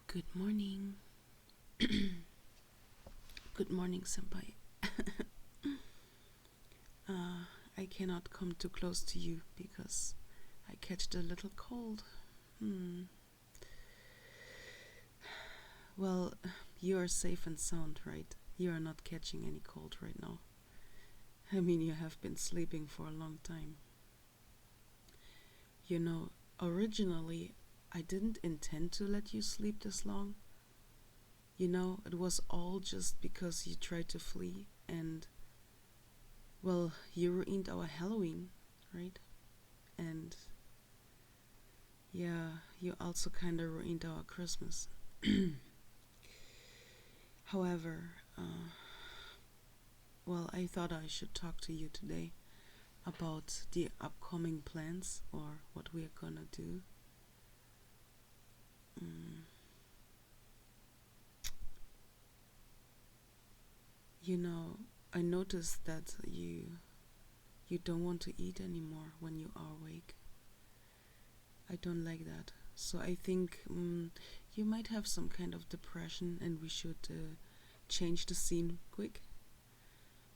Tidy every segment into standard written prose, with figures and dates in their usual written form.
Good morning. Good morning, senpai. I cannot come too close to you because I catched a little cold. Hmm. Well, you are safe and sound, right? You are not catching any cold right now. I mean, you have been sleeping for a long time. You know, originally, I didn't intend to let you sleep this long. You know, it was all just because you tried to flee and, well, you ruined our Halloween, right? And yeah, you also kind of ruined our Christmas. However, well, I thought I should talk to you today about the upcoming plans or what we are gonna do. Mm, you know, I noticed that you don't want to eat anymore when you are awake. I don't like that. So I think you might have some kind of depression, and we should change the scene quick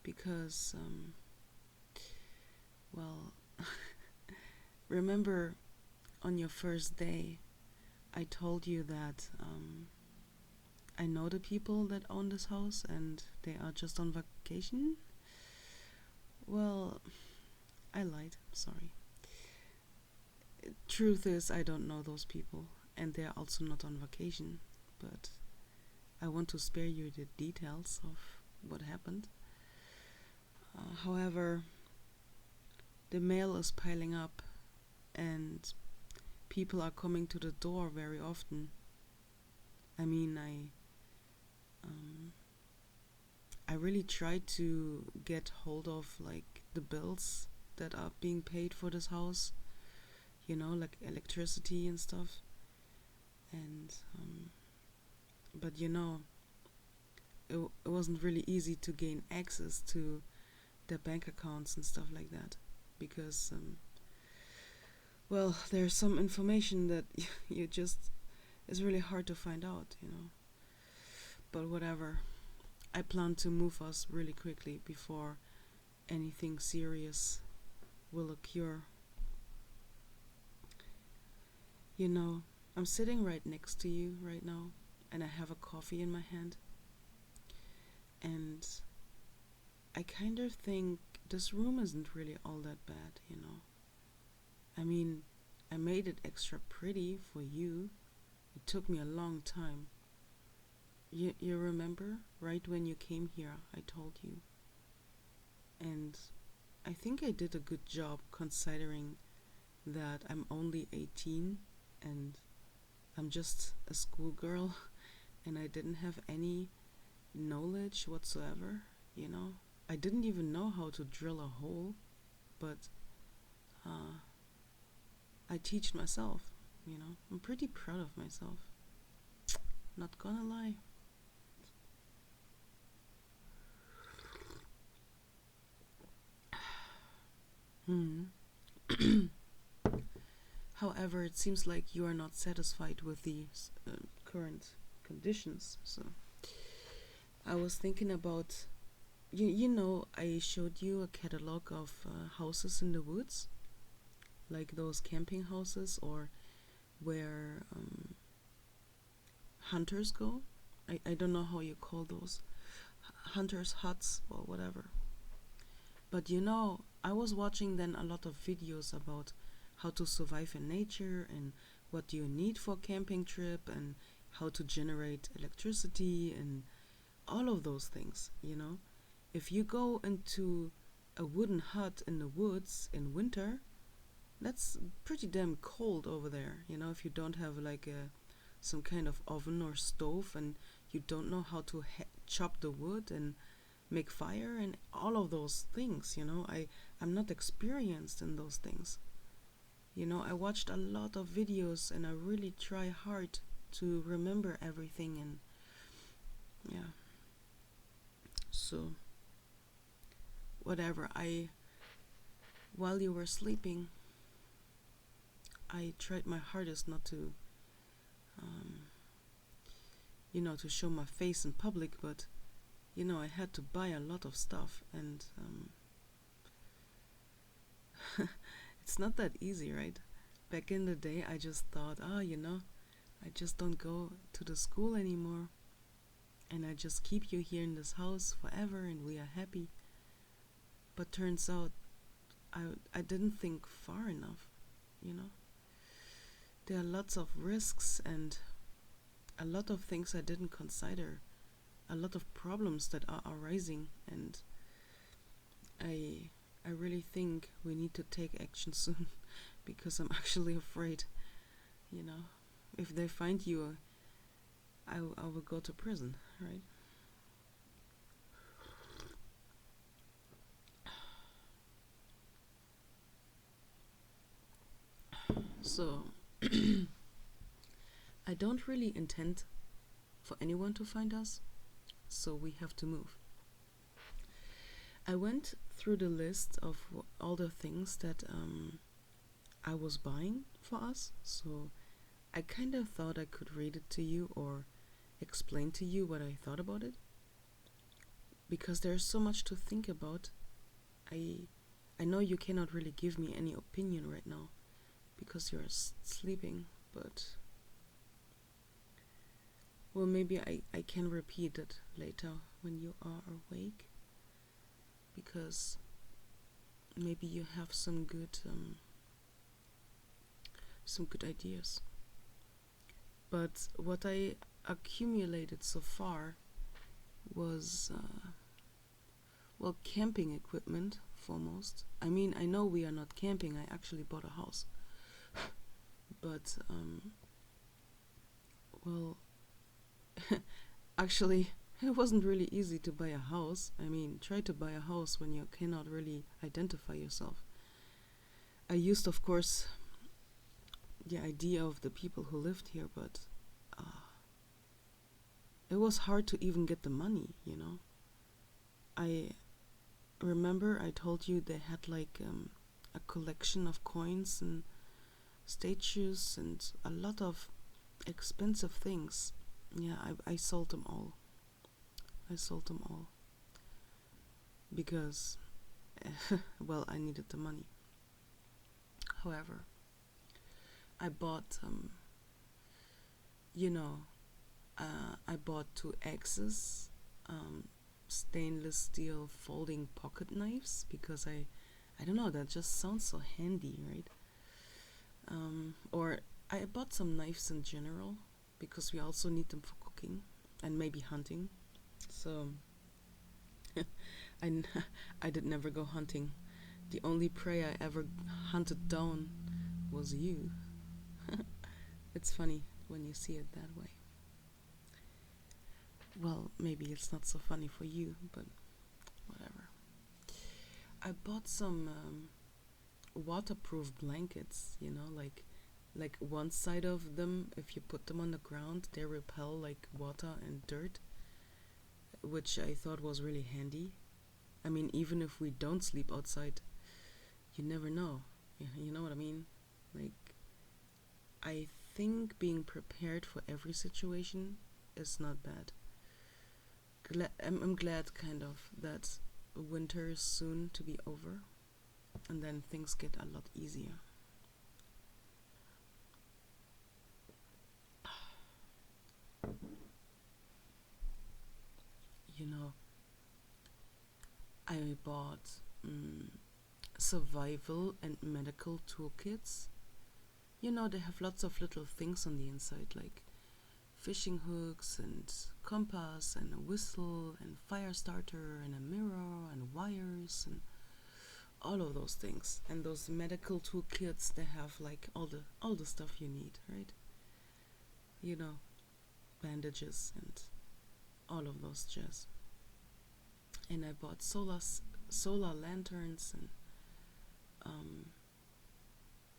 because, well, remember on your first day, I told you that I know the people that own this house and they are just on vacation. Well, I lied, sorry. Truth is, I don't know those people, and they're also not on vacation, but I want to spare you the details of what happened. However, the mail is piling up, and people are coming to the door very often. I mean, um, I really tried to get hold of like the bills that are being paid for this house, you know, like electricity and stuff. And but you know, it wasn't really easy to gain access to their bank accounts and stuff like that because well, there's some information that you just is really hard to find out, you know. But whatever. I plan to move us really quickly before anything serious will occur. You know, I'm sitting right next to you right now, and I have a coffee in my hand, and I kind of think this room isn't really all that bad, you know. I mean, I made it extra pretty for you. It took me a long time. You remember? Right when you came here, I told you. And I think I did a good job considering that I'm only 18 and I'm just a schoolgirl and I didn't have any knowledge whatsoever, you know. I didn't even know how to drill a hole, but uh, I teach myself, you know. I'm pretty proud of myself. Not gonna lie. Hmm. However, it seems like you are not satisfied with the current conditions. So I was thinking about you know, I showed you a catalog of houses in the woods, like those camping houses or where hunters go. I don't know how you call those hunters huts or whatever. But you know, I was watching then a lot of videos about how to survive in nature and what do you need for a camping trip and how to generate electricity and all of those things, you know. If you go into a wooden hut in the woods in winter, that's pretty damn cold over there, you know, if you don't have like a some kind of oven or stove and you don't know how to chop the wood and make fire and all of those things, you know. I'm not experienced in those things. You know, I watched a lot of videos and I really try hard to remember everything and yeah. So whatever, I while you were sleeping, I tried my hardest not to um, to show my face in public, but I had to buy a lot of stuff, and it's not that easy, right? Back in the day, I just thought, I just don't go to the school anymore, and I just keep you here in this house forever, and we are happy. But turns out, I didn't think far enough, you know? There are lots of risks and a lot of things I didn't consider, a lot of problems that are arising, and I really think we need to take action soon because I'm actually afraid, you know. If they find you, I will go to prison, right? So, I don't really intend for anyone to find us, so we have to move. I went through the list of all the things that I was buying for us, so I kind of thought I could read it to you or explain to you what I thought about it, because there's so much to think about. I know you cannot really give me any opinion right now because you're sleeping, but well, maybe I can repeat it later when you are awake, because maybe you have some good ideas. But what I accumulated so far was camping equipment foremost. I mean, I know we are not camping. I actually bought a house, but well, actually, it wasn't really easy to buy a house. I mean, try to buy a house when you cannot really identify yourself. I used, of course, the idea of the people who lived here, but it was hard to even get the money, I remember I told you they had like a collection of coins and statues and a lot of expensive things. Yeah, I sold them all. I sold them all because, well, I needed the money. However, I bought, I bought 2 axes, stainless steel folding pocket knives, because I don't know, that just sounds so handy, right? Or I bought some knives in general because we also need them for cooking and maybe hunting. So I did never go hunting. The only prey I ever hunted down was you. It's funny when you see it that way. Well, maybe it's not so funny for you, but whatever. I bought some waterproof blankets, like one side of them, if you put them on the ground, they repel like water and dirt, which I thought was really handy. I mean, even if we don't sleep outside, you never know. You know what I mean? Like, I think being prepared for every situation is not bad. I'm glad, kind of, that winter is soon to be over, and then things get a lot easier. I bought survival and medical toolkits. They have lots of little things on the inside, like fishing hooks and compass and a whistle and fire starter and a mirror and wires and all of those things. And those medical toolkits, they have like all the stuff you need, right? Bandages and all of those jazz. And I bought solar lanterns and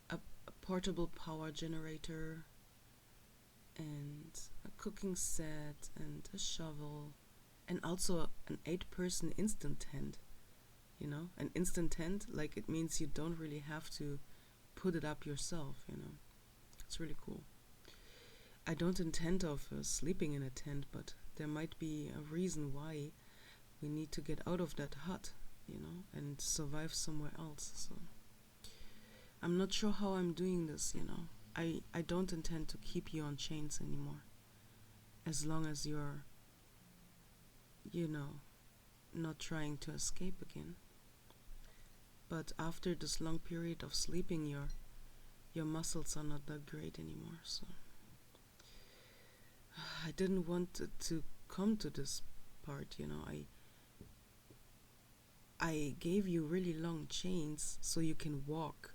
a portable power generator and a cooking set and a shovel, and also an 8-person instant tent. An instant tent, like, it means you don't really have to put it up yourself. It's really cool. I don't intend of sleeping in a tent, but there might be a reason why we need to get out of that hut, and survive somewhere else. So I'm not sure how I'm doing this. I don't intend to keep you on chains anymore. As long as you're, you know, not trying to escape again. But after this long period of sleeping, your muscles are not that great anymore. So I didn't want it to come to this part. I gave you really long chains so you can walk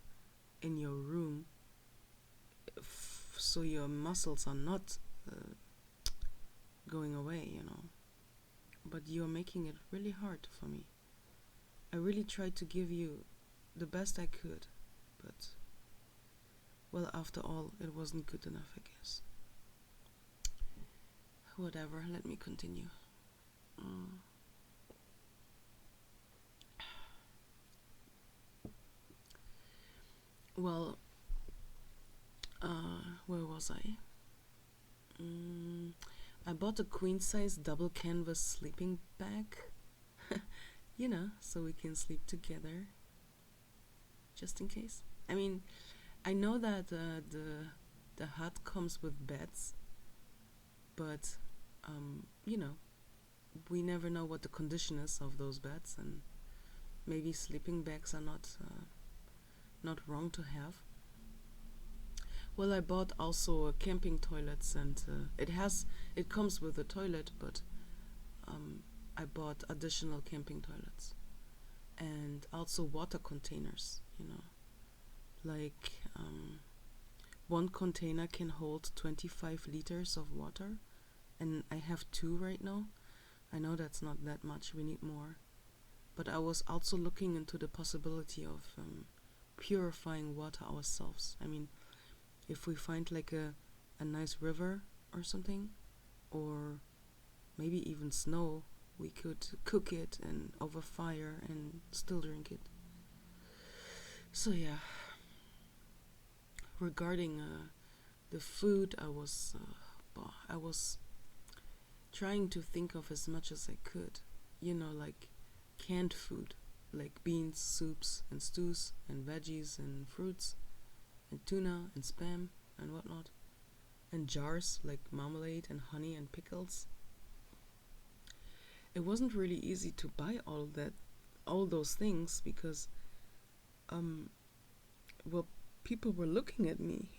in your room, so your muscles are not going away. But you're making it really hard for me. I really tried to give you the best I could, but, well, after all, it wasn't good enough, I guess. Whatever, let me continue. Well, where was I? I bought a queen size double canvas sleeping bag, so we can sleep together, just in case. I mean, I know that the hut comes with beds, but we never know what the condition is of those beds, and maybe sleeping bags are not wrong to have. Well, I bought also camping toilets, and it comes with a toilet, but I bought additional camping toilets, and also water containers. Like one container can hold 25 liters of water, and I have 2 right now. I know that's not that much, we need more. But I was also looking into the possibility of purifying water ourselves. I mean, if we find like a nice river or something, or maybe even snow, we could cook it and over fire and still drink it. So yeah, regarding the food, I was trying to think of as much as I could, like canned food, like beans, soups, and stews, and veggies, and fruits, and tuna, and spam, and whatnot, and jars like marmalade, and honey, and pickles. It wasn't really easy to buy all those things, because, well, people were looking at me.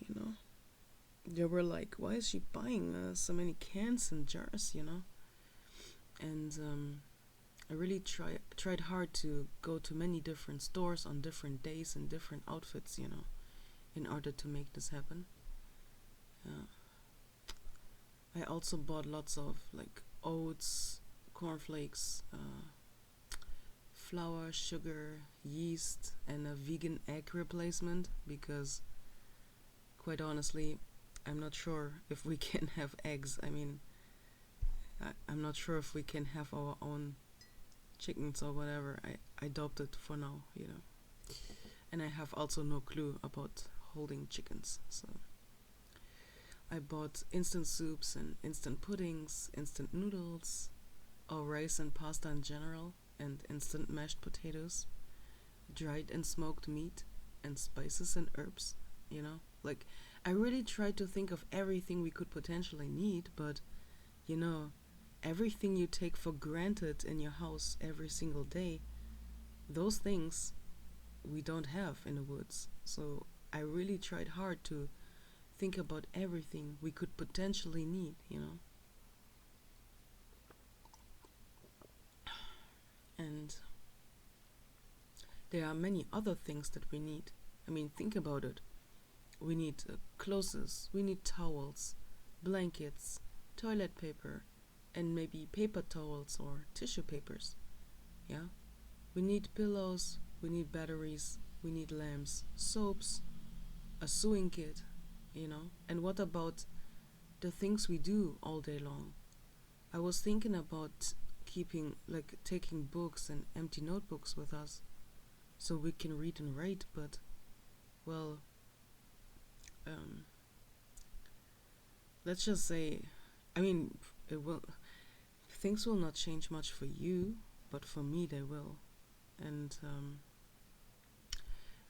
They were like, why is she buying so many cans and jars? And I really tried hard to go to many different stores on different days and different outfits, in order to make this happen. Yeah. I also bought lots of like oats, cornflakes, flour, sugar, yeast, and a vegan egg replacement, because, quite honestly, I'm not sure if we can have eggs. I mean, I'm not sure if we can have our own chickens or whatever. I doubt it for now. And I have also no clue about holding chickens. So I bought instant soups and instant puddings, instant noodles, or rice and pasta in general, and instant mashed potatoes, dried and smoked meat, and spices and herbs. Like, I really tried to think of everything we could potentially need, but, everything you take for granted in your house every single day, those things we don't have in the woods. So I really tried hard to think about everything we could potentially need. And there are many other things that we need. I mean, think about it. We need clothes, we need towels, blankets, toilet paper, and maybe paper towels or tissue papers. Yeah? We need pillows, we need batteries, we need lamps, soaps, a sewing kit. And what about the things we do all day long? I was thinking about taking books and empty notebooks with us so we can read and write, but, well, let's just say, I mean, it will, things will not change much for you, but for me they will. And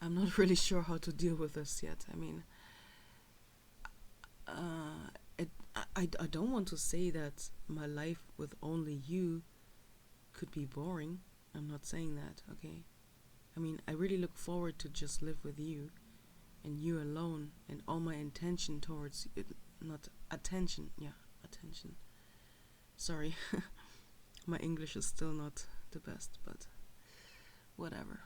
I'm not really sure how to deal with this yet. I mean, it, I don't want to say that my life with only you could be boring. I'm not saying that, okay? I mean, I really look forward to just live with you and you alone, and all my intention towards it, not attention, yeah, attention. Sorry, my English is still not the best, but whatever.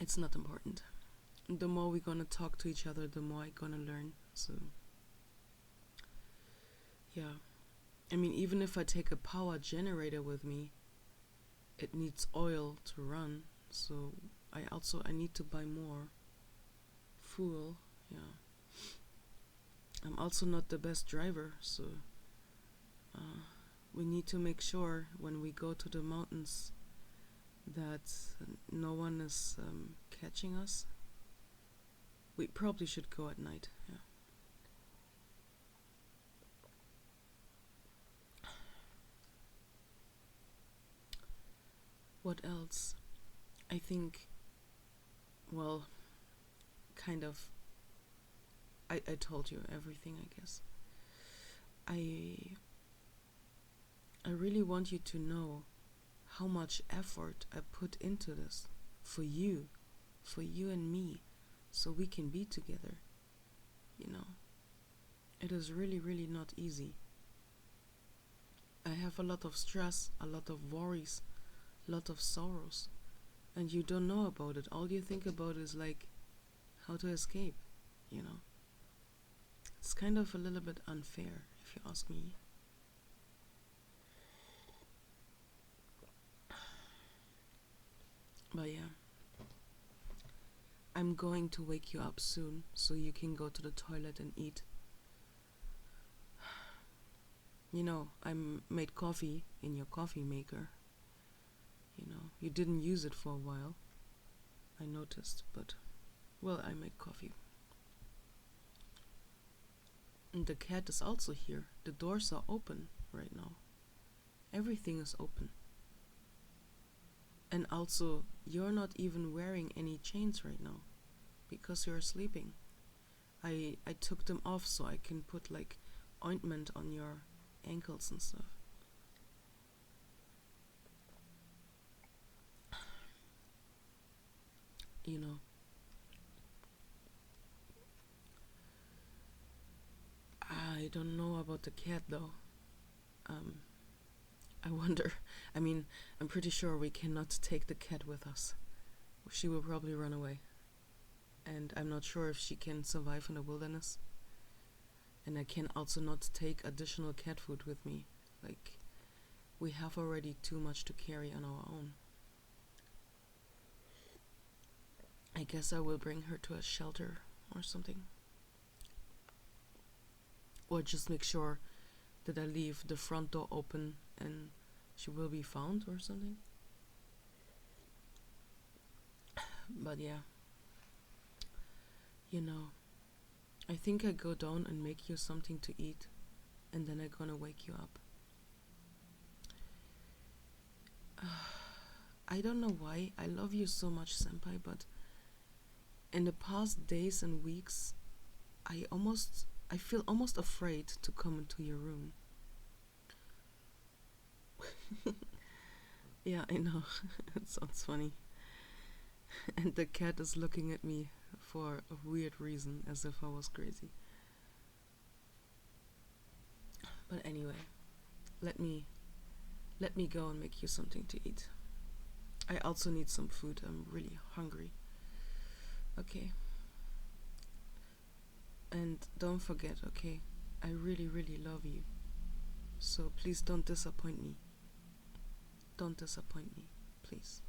It's not important. The more we're gonna talk to each other, the more I'm gonna learn. So, yeah. I mean, even if I take a power generator with me, it needs oil to run. So, I need to buy more fuel. Yeah. I'm also not the best driver, so uh, we need to make sure when we go to the mountains that no one is catching us. We probably should go at night. Yeah. What else? I think, well, kind of. I told you everything, I guess. I I really want you to know how much effort I put into this for you and me, so we can be together. You know, it is really, really not easy. I have a lot of stress, a lot of worries, a lot of sorrows, and you don't know about it. All you think about is like how to escape, you know. It's kind of a little bit unfair, if you ask me. But yeah, I'm going to wake you up soon so you can go to the toilet and eat. You know, I made coffee in your coffee maker. You know, you didn't use it for a while. I noticed, but well, I make coffee. And the cat is also here. The doors are open right now. Everything is open. And also, you're not even wearing any chains right now because you're sleeping. I took them off so I can put like ointment on your ankles and stuff. You know, I don't know about the cat though. Um, I wonder. I mean, I'm pretty sure we cannot take the cat with us. She will probably run away. And I'm not sure if she can survive in the wilderness. And I can also not take additional cat food with me. Like, we have already too much to carry on our own. I guess I will bring her to a shelter or something. Or just make sure that I leave the front door open and she will be found or something. But yeah, you know, I think I go down and make you something to eat, and then I'm gonna wake you up. I don't know why I love you so much, senpai, but in the past days and weeks, I feel almost afraid to come into your room. Yeah, I know. It sounds funny. And the cat is looking at me for a weird reason, as if I was crazy. But anyway, let me let me go and make you something to eat. I also need some food. I'm really hungry. Okay. And don't forget, okay? I really, really love you. So please don't disappoint me. Don't disappoint me, please.